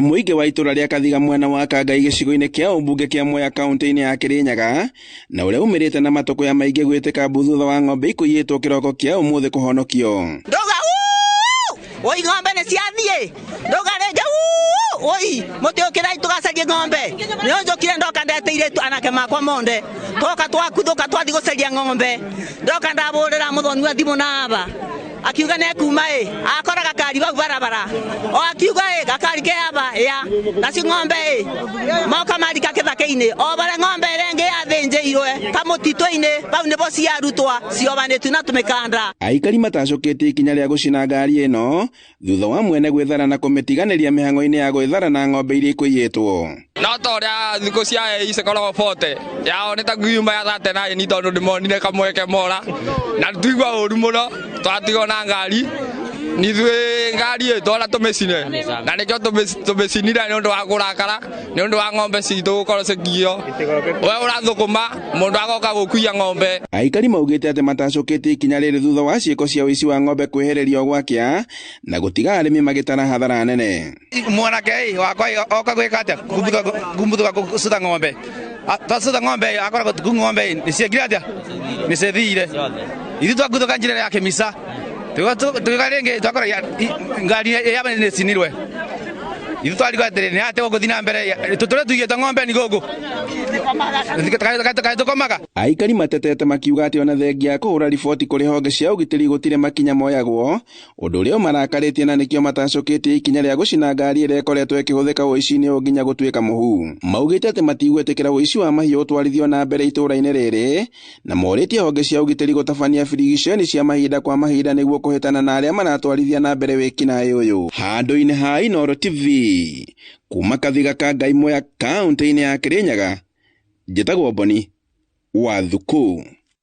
Muingi wa itura ria Kathiga mwena wa Kangai gicigo-ini kia umbunge kia Mwea kaunti-ini ya Kirinyaga na uria umirite na matoko ya maingi gwitika thutha wa ng'ombe ikuiyitwo kiroko kia umuthi kuhonokio. Ndoga oi ng'ombe ni ciathie ndoga rege oi mutiukira itugacarie ng'ombe nio njokire ndoka ndeteire anake makwa monde toka twakuthuka twathi gucaria ng'ombe ndoka ndaburira muthoni wa thimu naba akiuga ne kuma akora gakari bau barabara o akiuga gakari ke aba ya naci ng'ombe moka marika kithaka-ini o bare ng'ombe renge yathinjirwe kamutito-ini bau nibo ciarutwa ciobanĩtu na tumikanda. Aikari matacoketie ikinya ria gucina ngari ino thutha wa mwene gwithara na kumitiganiria mihango-ini ya gwithara na ng'ombe iria ikuiyitwo. No toria thiku cia icekoragwo bote yao nĩ ta ngiuma ya 39 ni tondu ndimonire kamweke mora na tuigua ũru mũno twatigo na ngari nithwe ngari twona tumicine na nikio tumicinire nĩ ũndũ wa kurakara nĩ ũndũ wa ng'ombe citũ gukorwo cikio we ũrathũkũma mũndũ agoka gũkuia ng'ombe. Aikari maugite ati matacoketie ikinya rĩrĩ thutha wa ciĩko cia ũici wa ng'ombe kwehererio gwakia na gũtiga arĩmi magĩtara hathara nene. Mwanake wakwa oka gwĩka atĩa kumbuthuka gũcutha ng'ombe twacutha ng'ombe akora ng'ombe nĩciekire atĩa nĩcithire ithu twakuthuka njĩra ya Kĩmisa tuga rĩngĩ twakora ngari yaba nĩcinirwe ithu twarigwo atĩrĩ nĩ ate gũgũthiĩ na mbere tũtũre tuigĩte ng'ombe ni gũkũ tukomaga. Aikari matetete makiuga atĩ ona thengia ya kũhũra riboti kũrĩ honge cia ũgitĩri gũtirĩ makinya moyagwo ũndũ ũrĩa ũmarakarĩtie na nĩkĩo matacoketie ikinya rĩa gũcina ngari ĩrĩa ĩkoretwo ĩkĩhũthĩka ũici-inĩ ũyũ nginya gũtuĩka mũhu. Maugĩte atĩ matigwĩtĩkĩra ũici wa mahiũ ũtwarithio na mbere itũũra-inĩ rĩrĩ na morĩtie honge cia ũgitĩri gũtabania birigiceni cia mahinda kwa mahinda nĩguo kũhĩtana na arĩa maratwarithia na mbere wĩkinaĩ ũyũ. Handũ-inĩ ha Inooro TV kuma Kathiga Kangai Mwea kaunti-inĩ ya Kirinyaga njĩtagwo Boni wa Thuku.